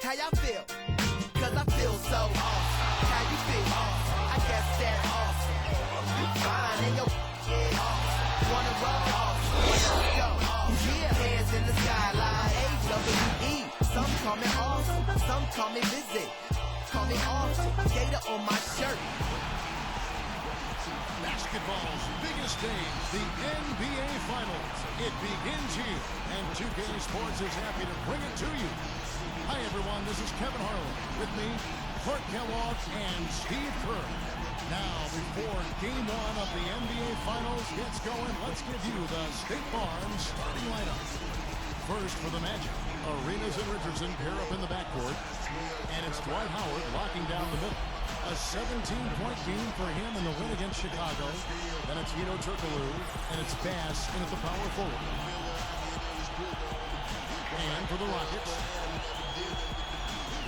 how y'all feel? Cause I feel so awesome. How you feel? Awesome. I guess that's awesome. You fine and your yeah. Awesome. Wanna roll? Awesome. Let's go. Awesome. Yeah. Hands in the skyline. AWE. Some call me awesome. Some call me busy. Call me awesome. Gator on my shirt. Basketball's biggest stage, the NBA Finals. It begins here, and 2K Sports is happy to bring it to you. Hi, everyone. This is Kevin Harlan. With me, Clark Kellogg and Steve Kerr. Now, before Game 1 of the NBA Finals gets going, let's give you the State Farm starting lineup. First for the Magic, Arenas and Richardson pair up in the backcourt, and it's Dwight Howard locking down the middle. A 17-point game for him in the win against Chicago. Then it's Turkoglu, and it's Bass in at the power forward. And for the Rockets,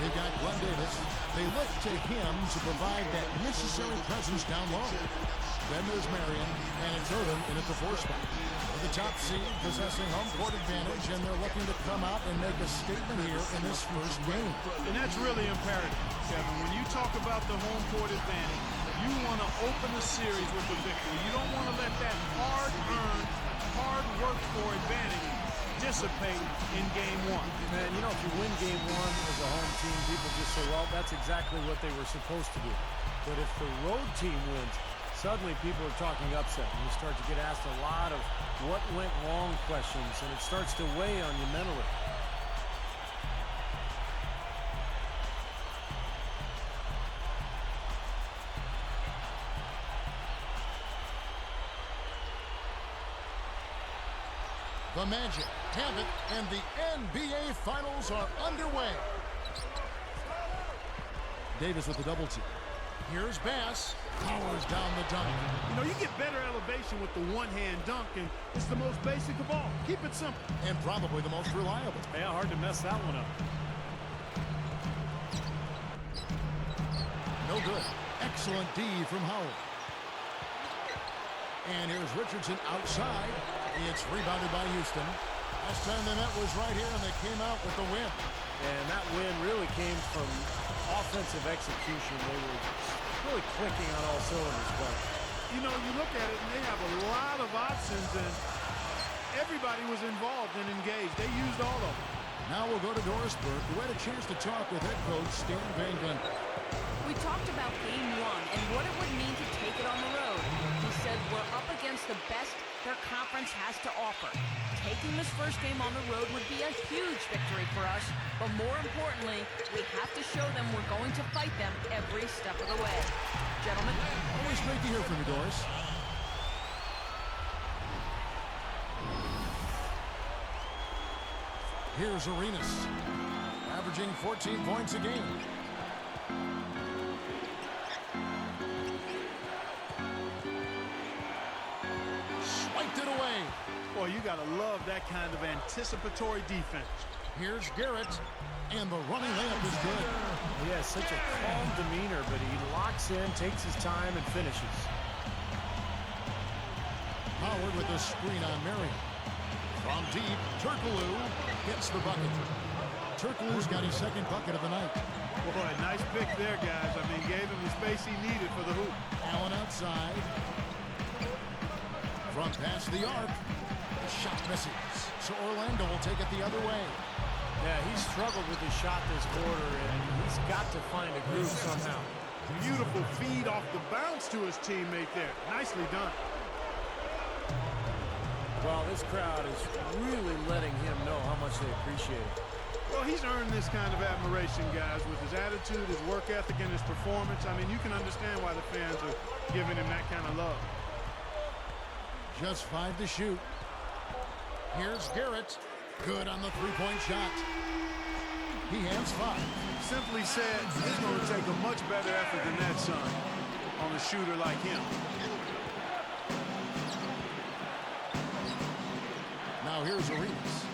they've got Glenn Davis. They look to him to provide that necessary presence down low. Then there's Marion, and it's Irvin in at the 4 spot. The top seed possessing home court advantage, and they're looking to come out and make a statement here in this first game. And that's really imperative, Kevin. When you talk about the home court advantage, you want to open the series with a victory. You don't want to let that hard-earned, hard-worked-for advantage dissipate in Game 1. Man, you know, if you win Game 1 as a home team, people just say, well, that's exactly what they were supposed to do. But if the road team wins, suddenly people are talking upset, and you start to get asked a lot of what went wrong questions, and it starts to weigh on you mentally. The Magic have it, and the NBA Finals are underway. Davis with the double team. Here's Bass. Powers down the dunk. You know, you get better elevation with the one-hand dunk, and it's the most basic of all. Keep it simple. And probably the most reliable. Yeah, hard to mess that one up. No good. Excellent D from Howard. And here's Richardson outside. It's rebounded by Houston. Last time they met was right here, and they came out with the win. And that win really came from offensive execution. They were really clicking on all cylinders. But you know, you look at it, and they have a lot of options, and everybody was involved and engaged. They used all of them. Now we'll go to Dorisburg, who had a chance to talk with head coach Stan Van Gundy. We talked about Game 1 and what it would mean to take it on the road. He said we're up against the best their conference has to offer. Taking this first game on the road would be a huge victory for us, but more importantly, we have to show them we're going to fight them every step of the way. Gentlemen. Always great to hear from you, Doris. Here's Arenas, averaging 14 points a game. Swiped it away. Boy, you got to love that kind of anticipatory defense. Here's Garrett, and the running layup is good. He has such a calm demeanor, but he locks in, takes his time, and finishes. Howard with the screen on Marion. From deep, Turkoglu gets the bucket. Turkoglu's got his second bucket of the night. Boy, nice pick there, guys. I mean, gave him the space he needed for the hoop. Allen outside. Front pass the arc. Shot misses. So Orlando will take it the other way. Yeah, he's struggled with his shot this quarter, and he's got to find a groove somehow. Beautiful feed off the bounce to his teammate there. Nicely done. Well, this crowd is really letting him know how much they appreciate it. Well, he's earned this kind of admiration, guys, with his attitude, his work ethic, and his performance. I mean, you can understand why the fans are giving him that kind of love. Just 5 to shoot. Here's Garrett. Good on the three-point shot. He has 5. Simply said, it's going to take a much better effort than that, son, on a shooter like him. Now here's Arenas.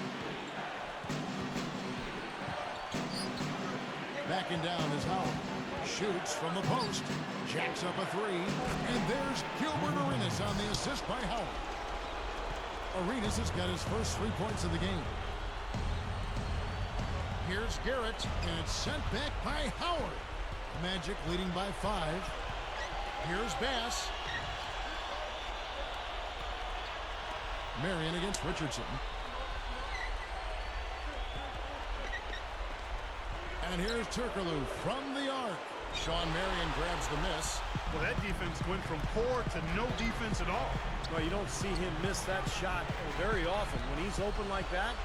Backing down is Howard. Shoots from the post. Jacks up a 3. And there's Gilbert Arenas on the assist by Howard. Arenas has got his first 3 points of the game. Here's Garrett, and it's sent back by Howard. Magic leading by 5. Here's Bass. Marion against Richardson. And here's Turkoglu from the arc. Sean Marion grabs the miss. Well, that defense went from poor to no defense at all. Well, you don't see him miss that shot very often. When he's open like that,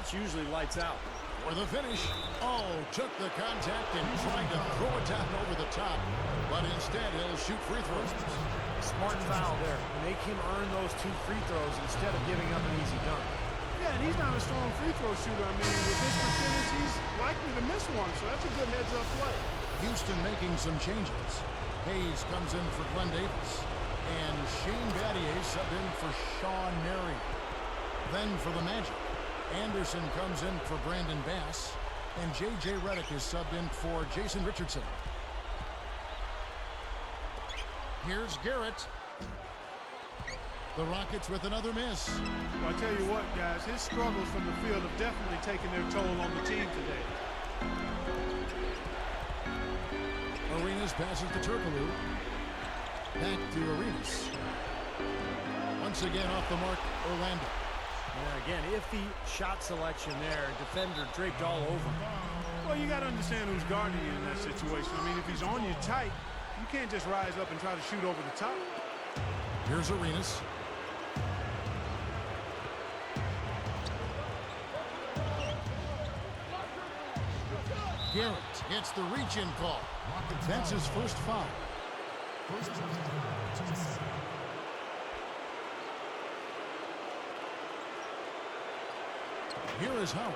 it's usually lights out. For the finish. Oh, took the contact and tried to throw it down over the top. But instead, he'll shoot free throws. Smart foul there. Make him earn those 2 free throws instead of giving up an easy dunk. Yeah, and he's not a strong free throw shooter. I mean, with his percentage, he's likely to miss one, so that's a good heads-up play. Houston making some changes. Hayes comes in for Glenn Davis. And Shane Battier subbed in for Sean Marion. Then for the Magic, Anderson comes in for Brandon Bass. And J.J. Redick is subbed in for Jason Richardson. Here's Garrett. The Rockets with another miss. Well, I tell you what, guys, his struggles from the field have definitely taken their toll on the team today. Arenas passes to Turkoglu. Back to Arenas. Once again off the mark, Orlando. Yeah, again, iffy shot selection there. Defender draped all over. Well, you got to understand who's guarding you in that situation. I mean, if he's on you tight, you can't just rise up and try to shoot over the top. Here's Arenas. Garrett gets the reach-in call. That's his first foul. Here is Howard.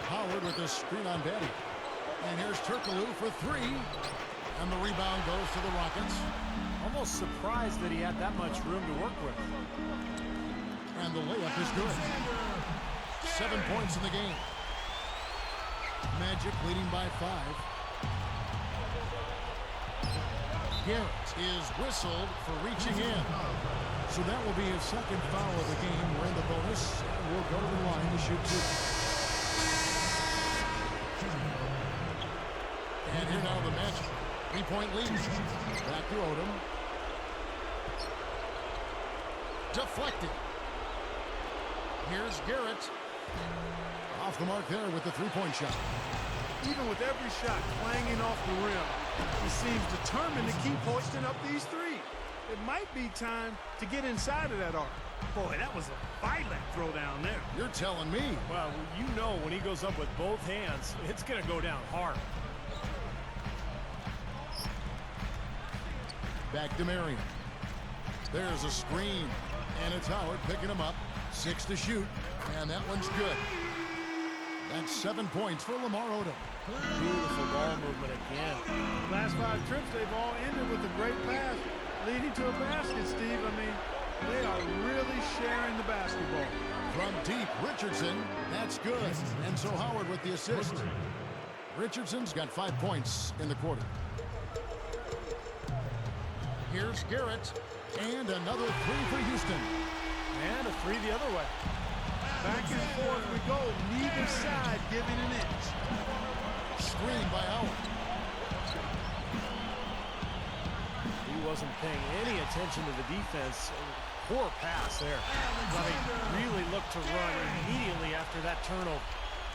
Howard with a screen on Batty. And here's Turkoglu for 3. And the rebound goes to the Rockets. Almost surprised that he had that much room to work with. And the layup is good. 7 points in the game. Magic leading by 5. Garrett is whistled for reaching in. So that will be his second foul of the game. We're in the bonus, and we'll go to the line to shoot 2. And here now the Magic. 3-point lead. Back to Odom. Deflected. Here's Garrett. Off the mark there with the 3-point shot. Even with every shot clanging off the rim, he seems determined to keep hoisting up these threes. It might be time to get inside of that arc. Boy, that was a violent throw down there. You're telling me. Well, you know when he goes up with both hands, it's going to go down hard. Back to Marion. There's a screen. And it's Howard picking him up. 6 to shoot. And that one's good. That's 7 points for Lamar Odom. Beautiful ball movement again. Last 5 trips, they've all ended with a great pass, leading to a basket, Steve. I mean, they are really sharing the basketball. From deep, Richardson. That's good. And so Howard with the assist. Richardson's got 5 points in the quarter. Here's Garrett. And another 3 for Houston. And a 3 the other way. Back and forth we go. Neither side giving an inch. Screen by Howard. He wasn't paying any attention to the defense. Poor pass there. But he really looked to run immediately after that turnover.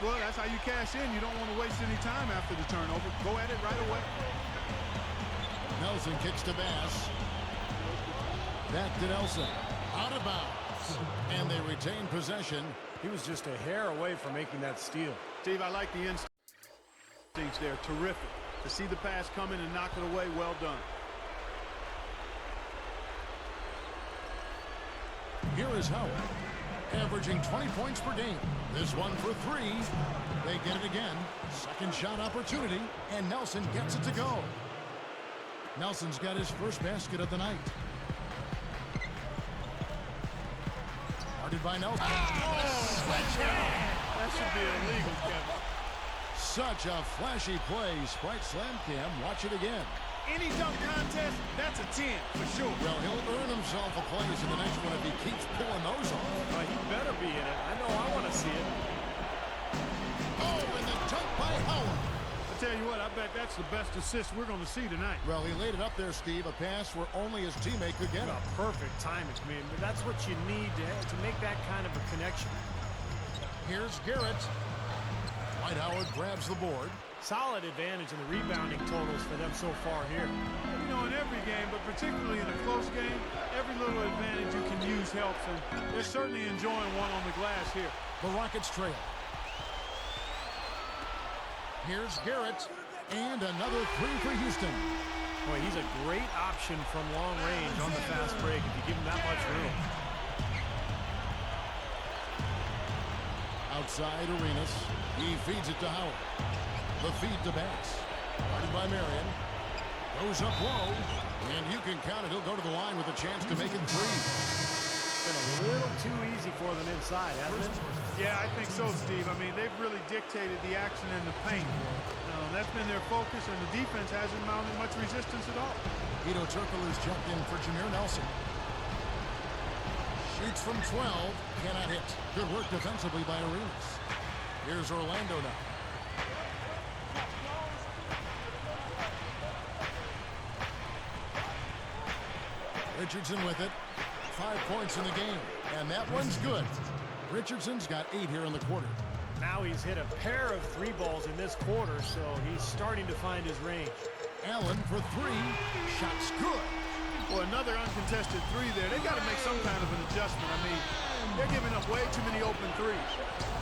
Well, that's how you cash in. You don't want to waste any time after the turnover. Go at it right away. Nelson kicks to Bass. Back to Nelson. Out of bounds. And they retain possession. He was just a hair away from making that steal. Steve, I like the instincts there. Terrific. To see the pass come in and knock it away, well done. Here is Howard, averaging 20 points per game. This one for 3. They get it again. Second shot opportunity, and Nelson gets it to go. Nelson's got his first basket of the night. Guarded by Nelson. That should be illegal, Kevin. Such a flashy play. Sprite Slam Cam. Watch it again. Any dunk contest, that's a 10 for sure. Well, he'll earn himself a place in the next one if he keeps pulling those off. He better be in it. I know I want to see it. you what, I bet that's the best assist we're going to see tonight. Well, he laid it up there, Steve, a pass where only his teammate could get it. Perfect timing. I mean, that's what you need to make that kind of a connection. Here's Garrett. Dwight Howard grabs the board. Solid advantage in the rebounding totals for them so far here. You know, in every game, but particularly in a close game, every little advantage you can use helps, and they're certainly enjoying one on the glass here. The Rockets trail. Here's Garrett, and another three for Houston. Boy, he's a great option from long range on the fast break if you give him that much room. Outside Arenas, he feeds it to Howard. The feed to Bass. Guarded by Marion. Goes up low, and you can count it. He'll go to the line with a chance to make it three. Been a little too easy for them inside, hasn't it? Yeah, I think so, Steve. I mean, they've really dictated the action in the paint. That's been their focus, and the defense hasn't mounted much resistance at all. Ito Turkoglu's checked in for Jameer Nelson. Shoots from 12, cannot hit. Good work defensively by Arenas. Here's Orlando now. Richardson with it. 5 points in the game, and that one's good. Richardson's got 8 here in the quarter. Now he's hit a pair of 3 balls in this quarter, so he's starting to find his range. Allen for 3. Shot's good. Well, another uncontested three there. They got to make some kind of an adjustment. I mean, they're giving up way too many open threes.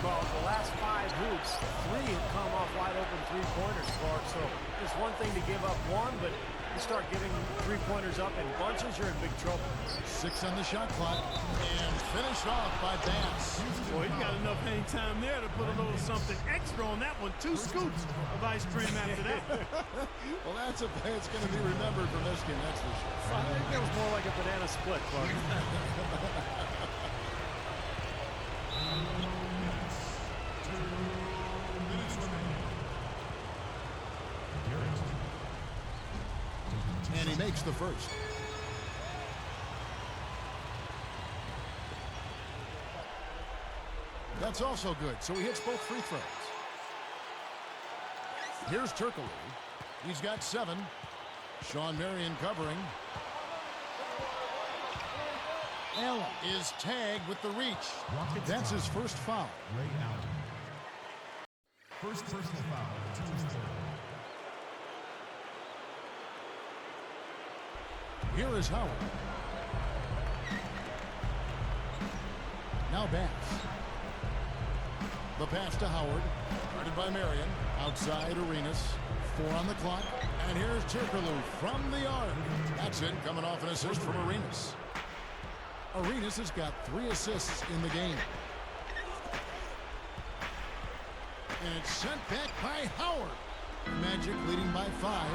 Well, the last 5 hoops, 3 have come off wide open three-pointers, Clark. So it's one thing to give up one, but you start giving three-pointers up in bunches, you're in big trouble. 6 on the shot clock, and finished off by Bass. Boy, he got enough hang time there to put a little something extra on that one. 2 scoops of ice cream after that. Well, that's a play that's going to be remembered from this game, that's for sure. I think it was more like a banana split, Clark. And he makes the first. That's also good, so he hits both free throws. Here's Turkoglu. He's got 7. Sean Marion covering. Allen is tagged with the reach. That's his first foul. Ray Allen. First personal foul. Here is Howard. Now Bass. The pass to Howard. Guarded by Marion. Outside Arenas. 4 on the clock. And here's Turkoglu from the arc. That's it, coming off an assist from Arenas. Arenas has got 3 assists in the game. And it's sent back by Howard. Magic leading by 5.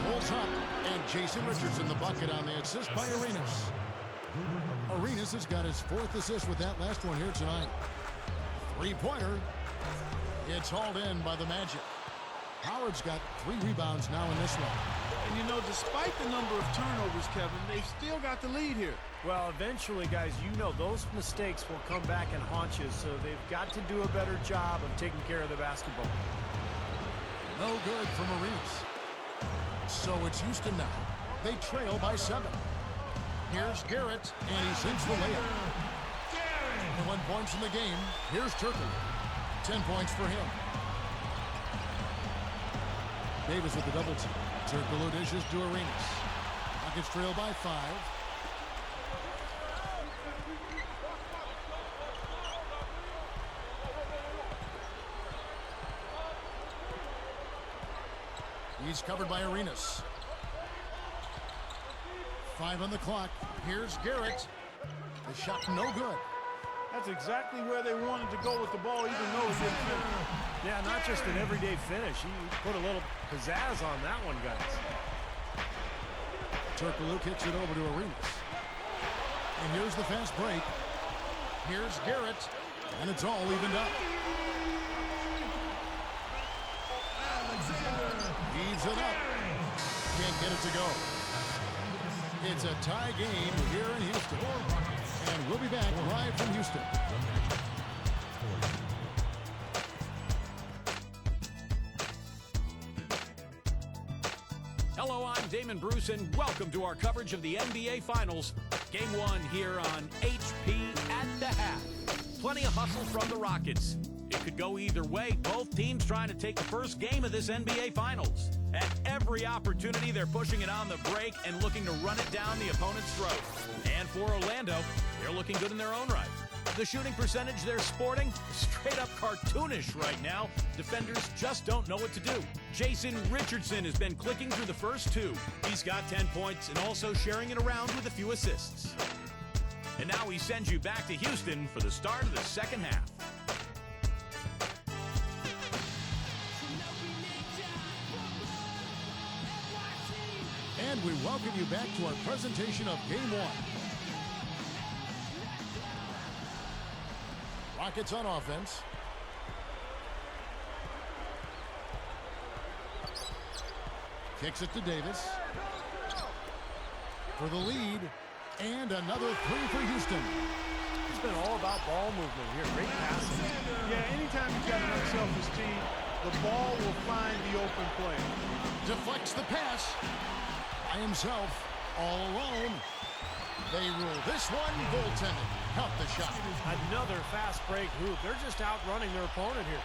Pulls up, and Jason Richardson the bucket on the assist by Arenas. Arenas has got his 4th assist with that last one here tonight. 3-pointer. It's hauled in by the Magic. Howard's got 3 rebounds now in this one. And you know, despite the number of turnovers, Kevin, they've still got the lead here. Well, eventually, guys, you know those mistakes will come back and haunt you, so they've got to do a better job of taking care of the basketball. No good from Arenas. So it's Houston now. They trail by 7. Here's Garrett, and he sinks the layup. 1 points in the game. Here's Turkoglu. 10 points for him. Davis with the double team. Turkoglu dishes to Arenas. Rockets trail by 5. He's covered by Arenas. 5 on the clock. Here's Garrett. The shot no good. That's exactly where they wanted to go with the ball, even though it didn't finish. Yeah, not just an everyday finish. He put a little pizzazz on that one, guys. Turkoglu kicks it over to Arenas. And here's the fast break. Here's Garrett. And it's all evened up. Heaves it up. Can't get it to go. It's a tie game here in Houston. And we'll be back live from Houston. Hello, I'm Damon Bruce, and welcome to our coverage of the NBA Finals. Game 1 here on HP at the half. Plenty of hustle from the Rockets. It could go either way. Both teams trying to take the first game of this NBA Finals. At every opportunity, they're pushing it on the break and looking to run it down the opponent's throat. And for Orlando, they're looking good in their own right. The shooting percentage they're sporting, straight up cartoonish right now. Defenders just don't know what to do. Jason Richardson has been clicking through the first 2. He's got 10 points and also sharing it around with a few assists. And now he sends you back to Houston for the start of the second half. And we welcome you back to our presentation of Game 1. Rockets on offense. Kicks it to Davis. For the lead. And another 3 for Houston. It's been all about ball movement here. Great passing. Yeah, anytime you've got an unselfish team, the ball will find the open player. Deflects the pass. By himself. All alone. They rule this one goaltended. Count the shot. Another fast break hoop. They're just outrunning their opponent here.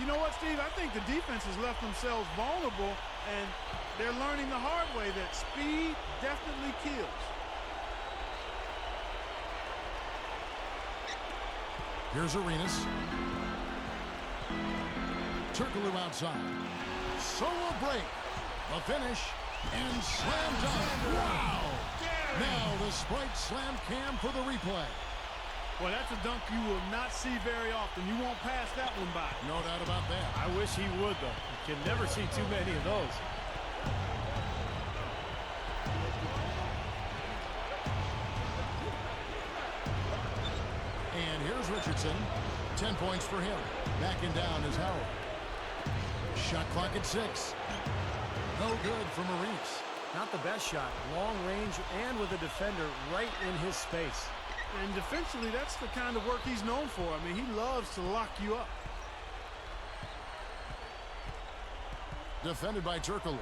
You know what, Steve? I think the defense has left themselves vulnerable, and they're learning the hard way that speed definitely kills. Here's Arenas. Turkoglu outside. So a break. The finish. And slam dunk. Wow! Now the Sprite slam cam for the replay. Well, that's a dunk you will not see very often. You won't pass that one by. No doubt about that. I wish he would, though. You can never see too many of those. And here's Richardson. 10 points for him. Backing down is Howard. Shot clock at 6. No good from Arenas. Not the best shot. Long range and with a defender right in his space. And defensively, that's the kind of work he's known for. I mean, he loves to lock you up. Defended by Turkoglu.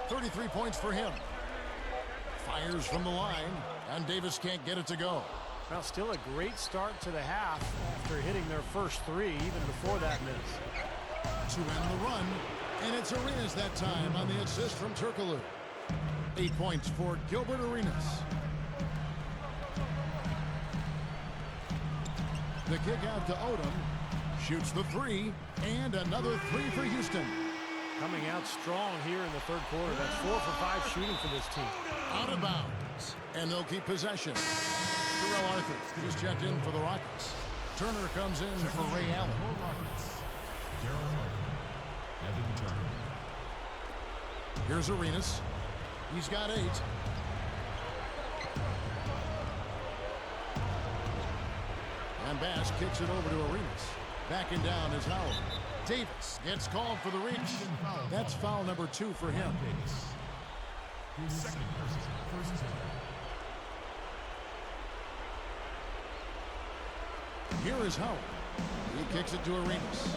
33 points for him. Fires from the line, and Davis can't get it to go. Well, still a great start to the half after hitting their first 3, even before that miss. To end the run, and it's Arenas that time on the assist from Turkoglu. 8 points for Gilbert Arenas. The kick out to Odom. Shoots the 3, and another 3 for Houston. Coming out strong here in the third quarter. That's 4 for 5 shooting for this team. Out of bounds, and they'll keep possession. Terrell Arthur just checked in for the Rockets. Turner comes in for Ray Allen. Here's Arenas. He's got 8. And Bass kicks it over to Arenas. Backing down is Howard. Davis gets called for the reach. That's foul number 2 for him. His second first team. Here is Howard. He kicks it to Arenas.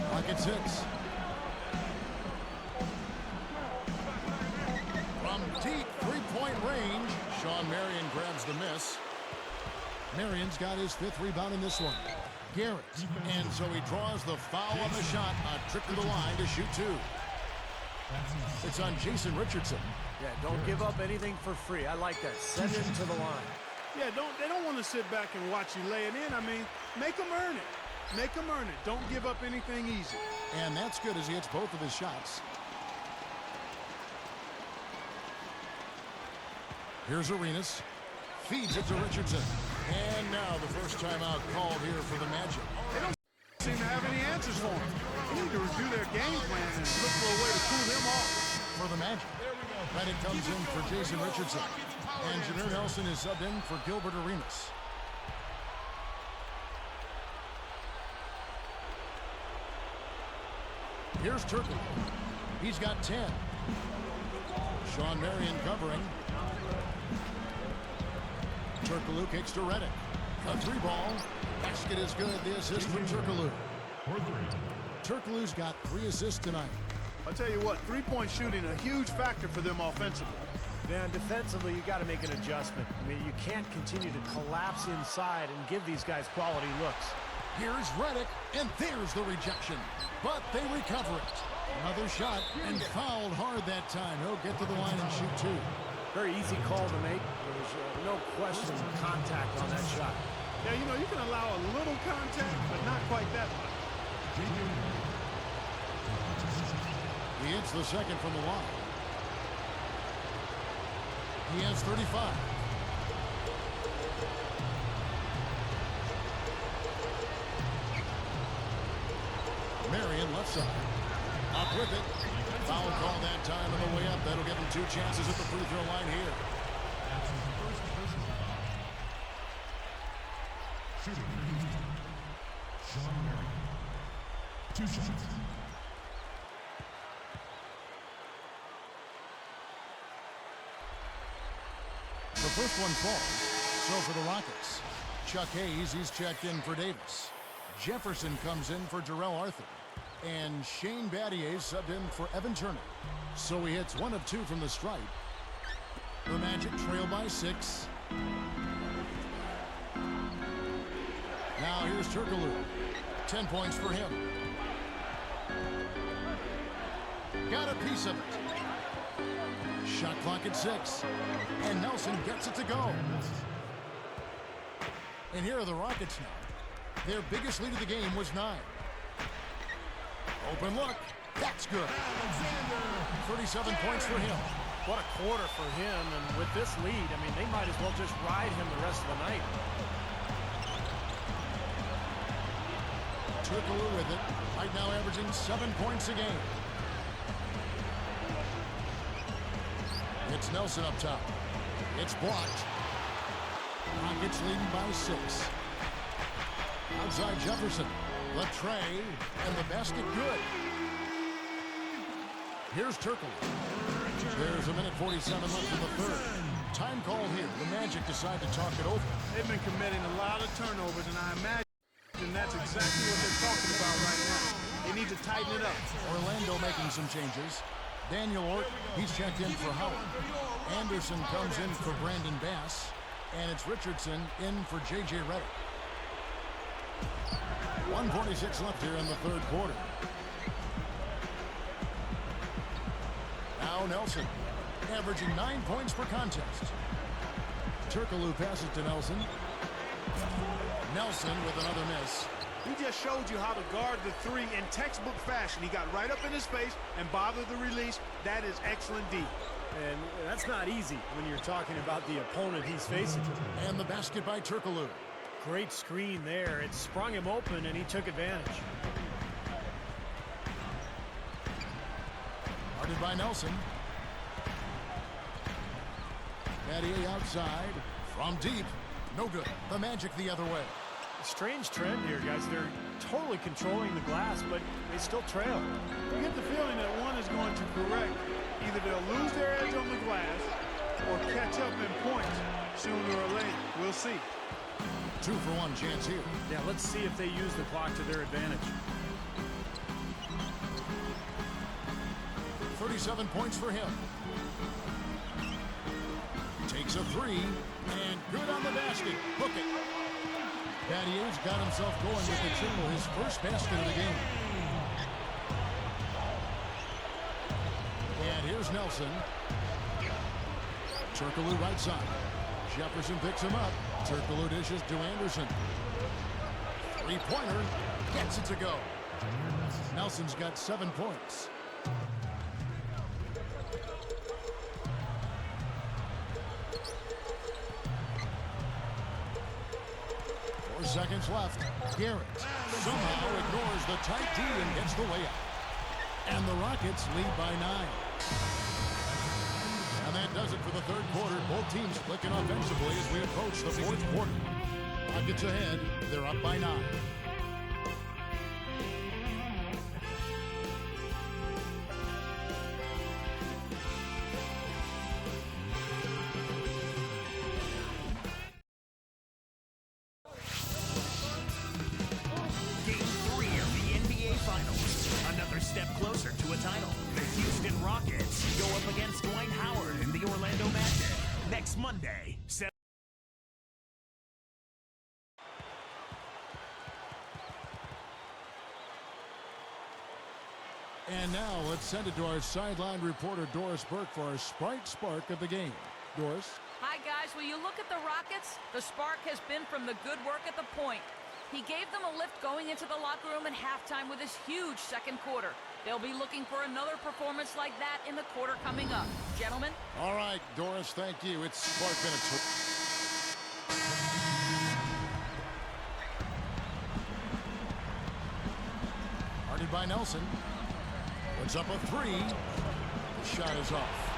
Clock at 6. From deep three-point range, Sean Marion grabs the miss. Marion's got his 5th rebound in this one. Garrett. And so he draws the foul on the shot. A trip to the line to shoot 2. It's on Jason Richardson. Yeah, don't give up anything for free. I like that. Send it to the line. Yeah, they don't want to sit back and watch you lay it in. I mean, make them earn it. Make them earn it. Don't give up anything easy. And that's good as he hits both of his shots. Here's Arenas. Feeds it to Richardson. And now the first timeout called here for the Magic. They don't seem to have any answers for him. They need to review their game plan and look for a way to cool them off. For the Magic. Reddick comes in for Jason Richardson. And Jameer Nelson is subbed in for Gilbert Arenas. Here's Turkoglu. He's got 10. Sean Marion covering. Turkoglu kicks to Reddick. A 3-ball. Basket is good. The assist from Turkoglu. Turkoglu's got 3 assists tonight. I'll tell you what, three-point shooting a huge factor for them offensively. Yeah, and defensively, you got to make an adjustment. I mean, you can't continue to collapse inside and give these guys quality looks. Here's Reddick, and there's the rejection. But they recover it. Another shot, and fouled hard that time. He'll get to the line and shoot 2. Very easy call to make. There's no question contact on that shot. Yeah, you know, you can allow a little contact, but not quite that much. He hits the second from the line. He has 35. Marion left side. Up with it. Foul call that time on the way up. That'll give him 2 chances at the free throw line here. Shooting for Houston, Sean Marion. 2 shots. The first one falls. So for the Rockets, Chuck Hayes, he's checked in for Davis. Jefferson comes in for Jarrell Arthur. And Shane Battier subbed in for Evan Turner. So he hits 1 of 2 from the stripe. The Magic trail by 6. Now here's Turkoglu. 10 points for him. Got a piece of it. Shot clock at 6. And Nelson gets it to go. And here are the Rockets now. Their biggest lead of the game was 9. Open look. That's good. 37 points for him. What a quarter for him, and with this lead, I mean, they might as well just ride him the rest of the night. Turkoglu with it. Right now averaging 7 points a game. It's Nelson up top. It's blocked. Rockets leading by 6. Outside Jefferson. The tray, and the basket good. Here's Turkoglu. There's a minute 47 left in the third. Time call here. The Magic decide to talk it over. They've been committing a lot of turnovers, and I imagine that's exactly what they're talking about right now. They need to tighten it up. Orlando making some changes. Daniel Ort, he's checked in for Howard. Anderson comes in for Brandon Bass. And it's Richardson in for J.J. Redick. 1:46 left here in the third quarter. Now Nelson, averaging 9 points per contest. Turkoglu passes to Nelson. Nelson with another miss. He just showed you how to guard the 3 in textbook fashion. He got right up in his face and bothered the release. That is excellent D. And that's not easy when you're talking about the opponent he's facing. And the basket by Turkoglu. Great screen there. It sprung him open, and he took advantage. Guarded by Nelson. Battier outside. From deep. No good. The Magic the other way. Strange trend here, guys. They're totally controlling the glass, but they still trail. You get the feeling that one is going to correct. Either they'll lose their edge on the glass or catch up in points sooner or later. We'll see. 2-for-1 chance here. Yeah, let's see if they use the clock to their advantage. 37 points for him. Takes a 3, and good on the basket. Hook it. Battier's got himself going with the triple, his first basket of the game. And here's Nelson. Turkoglu right side. Jefferson picks him up. Turkoglu dishes to Anderson. 3-pointer. Gets it to go. Nelson's got 7 points. Seconds left. Garrett somehow ignores the tight D and gets the layup. And the Rockets lead by 9. And that does it for the third quarter. Both teams clicking offensively as we approach the fourth quarter. Rockets ahead. They're up by 9. And now let's send it to our sideline reporter, Doris Burke, for our Sprite Spark of the game. Doris? Hi, guys. Will you look at the Rockets? The spark has been from the good work at the point. He gave them a lift going into the locker room at halftime with his huge second quarter. They'll be looking for another performance like that in the quarter coming up. Gentlemen? All right, Doris, thank you. It's Clark Bennett. Guarded by Nelson. Puts up a three. The shot is off.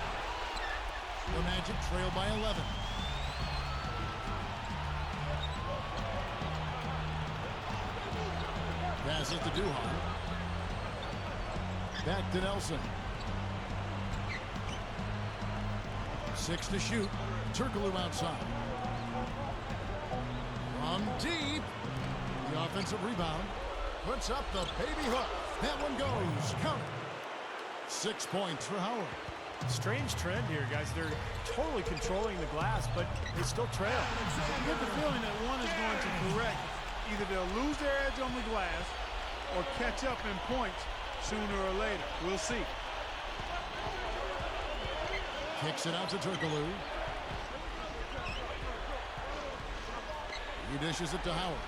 The Magic trail by 11. Pass it to Duhan. Back to Nelson. 6 to shoot. Turkoglu outside. From deep. The offensive rebound. Puts up the baby hook. That one goes. Count it. 6 points for Howard. Strange trend here, guys. They're totally controlling the glass, but they still trail. You get the feeling that one is going to correct. Either they'll lose their edge on the glass or catch up in points sooner or later. We'll see. Kicks it out to Turkoglu. He dishes it to Howard.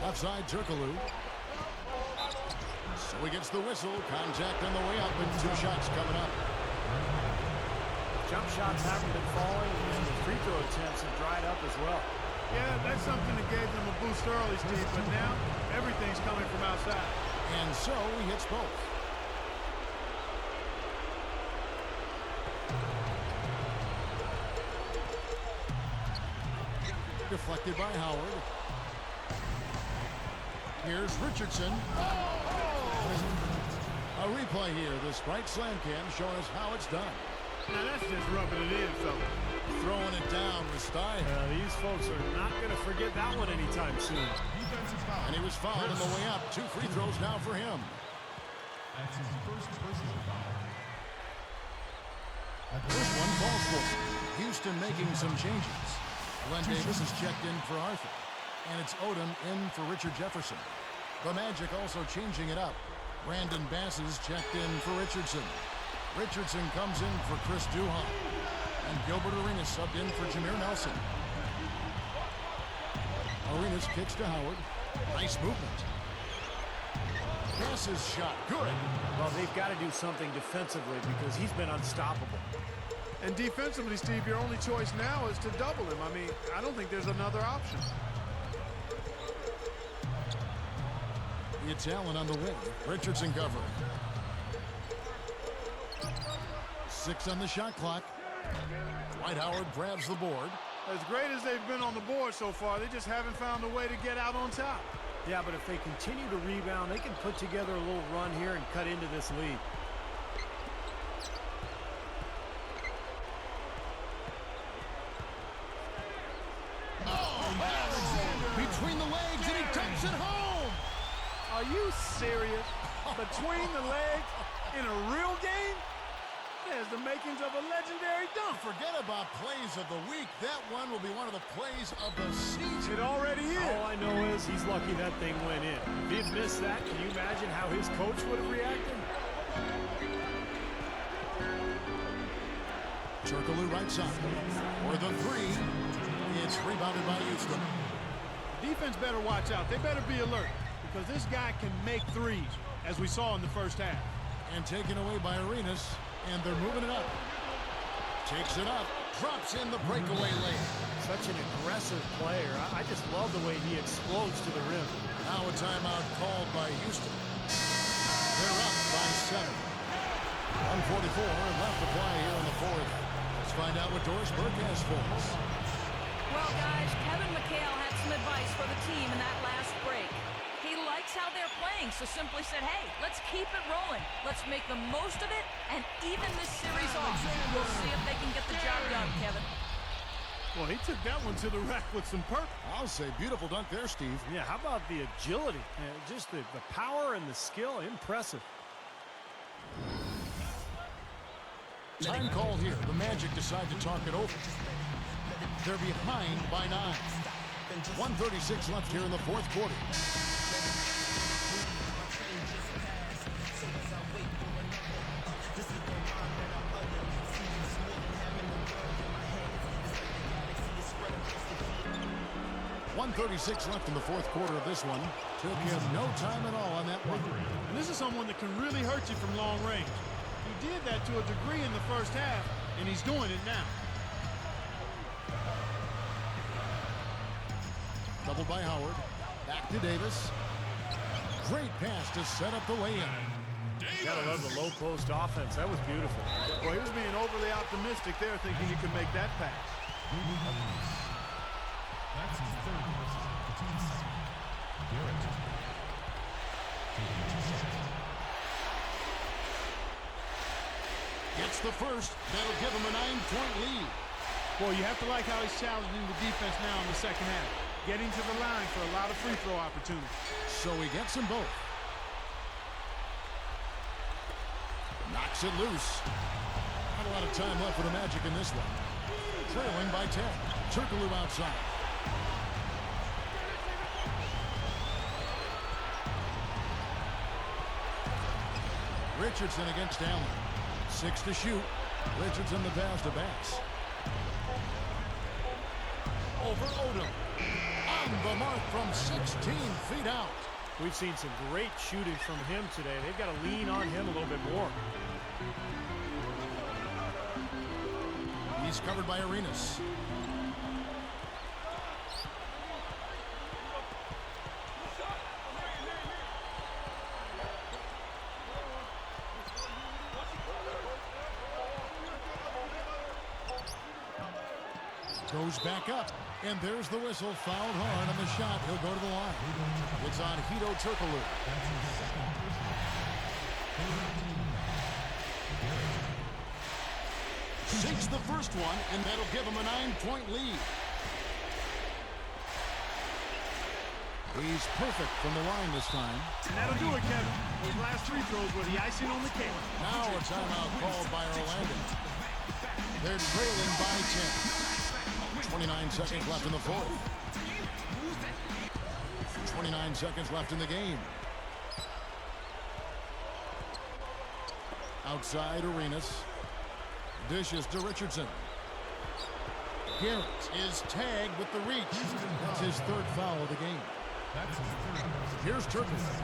Left side, Turkoglu. So he gets the whistle. Contact on the way up, and 2 shots coming up. Jump shots haven't been falling, and the free throw attempts have dried up as well. Yeah, that's something that gave them a boost early, Steve, but now everything's coming from outside. And so he hits both. Deflected by Howard. Here's Richardson. A replay here. The Sprite Slam Cam showing us how it's done. Now that's just rubbing it in, fella. Throwing it down with style. These folks are not going to forget that one anytime soon. And he was fouled on the way up. 2 free throws now for him. That's his first personal foul. This one falls for him. Houston making some changes. Glenn Davis is checked in for Arthur. And it's Odom in for Richard Jefferson. The Magic also changing it up. Brandon Bass is checked in for Richardson. Richardson comes in for Chris Duhan. And Gilbert Arenas subbed in for Jameer Nelson. Arenas kicks to Howard. Nice movement. Passes shot. Good. Well, they've got to do something defensively because he's been unstoppable. And defensively, Steve, your only choice now is to double him. I mean, I don't think there's another option. It's Allen on the wing. Richardson covering. 6 on the shot clock. Dwight Howard grabs the board. As great as they've been on the board so far, they just haven't found a way to get out on top. Yeah, but if they continue to rebound, they can put together a little run here and cut into this lead. Between the legs, and he dumps it home. Are you serious? Between the legs in a real game? There's the makings of a legendary dunk. Forget about plays of the week. That one will be one of the plays of the season. It already is. All I know is he's lucky that thing went in. If he'd missed that, can you imagine how his coach would have reacted? Turkoglu right side. For the 3. It's rebounded by Houston. Defense better watch out. They better be alert because this guy can make threes, as we saw in the first half. And taken away by Arenas. And they're moving it up. Takes it up. Drops in the breakaway lane. Such an aggressive player. I just love the way he explodes to the rim. Now a timeout called by Houston. They're up by 7. 1:44 left to play here in the 4th. Let's find out what Doris Burke has for us. Well, guys, Kevin McHale had some advice for the team in that last break. He likes how they're playing, so simply said, hey, let's keep it rolling. Let's make the most of it and even this series off. We'll see if they can get the job done, Kevin. Well, he took that one to the rack with some purpose. I'll say beautiful dunk there, Steve. Yeah, how about the agility? Just the power and the skill, impressive. Time call here. The Magic decide to talk it over. They're behind by 9. 1:36 left here in the 4th quarter. 1:36 left in the fourth quarter of this one. Took him no time at all on that one. And this is someone that can really hurt you from long range. He did that to a degree in the first half, and he's doing it now. Doubled by Howard. Back to Davis. Great pass to set up the lay-in. Gotta love the low post offense. That was beautiful. Well, he was being overly optimistic there, thinking he could make that pass. That's his third personal, the team's second. Garrett. Taking 2 seconds. Gets the first. That'll give him a 9-point lead. Boy, you have to like how he's challenging the defense now in the second half. Getting to the line for a lot of free throw opportunities. So he gets them both. Knocks it loose. Not a lot of time left for the Magic in this one. Trailing by 10. Turkoglu outside. Richardson against Allen. 6 to shoot. Richardson the pass to Bass. Over Odom. On the mark from 16 feet out. We've seen some great shooting from him today. They've got to lean on him a little bit more. He's covered by Arenas. Goes back up, and there's the whistle. Fouled hard on the shot. He'll go to the line. It's on Hedo Turkoglu. That's his second personal. Sinks the first one, and that'll give him a 9-point lead. He's perfect from the line this time. And that'll do it, Kevin. Those last free throws were the icing on the cake. Now a timeout called by Orlando. They're trailing by 10. 29 seconds left in the fourth. 29 seconds left in the game. Outside Arenas. Dishes to Richardson. Garrett is tagged with the reach. That's his third foul of the game. That's his third. Here's Turkoglu.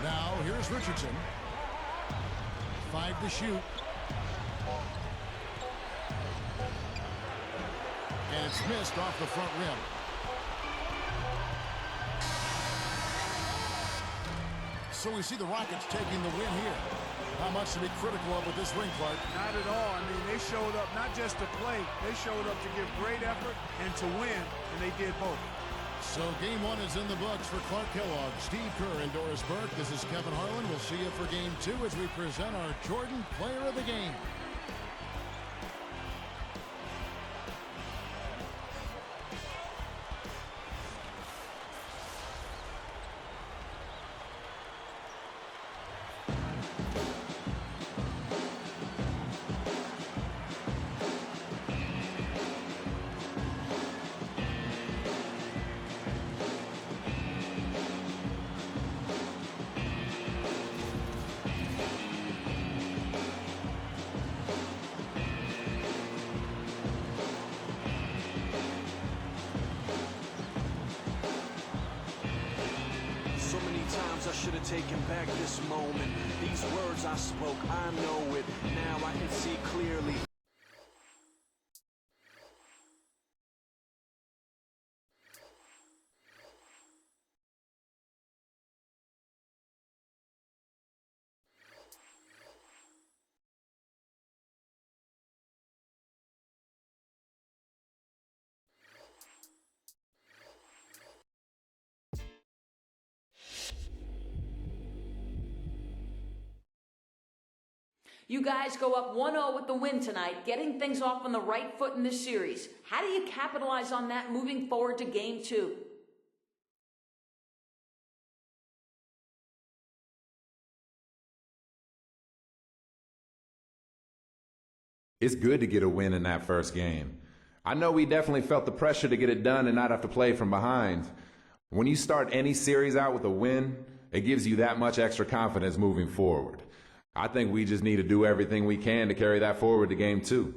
Now here's Richardson. 5 to shoot. And it's missed off the front rim. So we see the Rockets taking the win here. How much to be critical of with this win, Clark? Not at all. I mean, they showed up not just to play. They showed up to give great effort and to win, and they did both. So game one is in the books for Clark Kellogg, Steve Kerr, and Doris Burke. This is Kevin Harlan. We'll see you for game two as we present our Jordan Player of the Game. I should have taken back this moment. These words I spoke, I know it. Now I can see clearly. You guys go up 1-0 with the win tonight, getting things off on the right foot in this series. How do you capitalize on that moving forward to game two? It's good to get a win in that first game. I know we definitely felt the pressure to get it done and not have to play from behind. When you start any series out with a win, it gives you that much extra confidence moving forward. I think we just need to do everything we can to carry that forward to game two.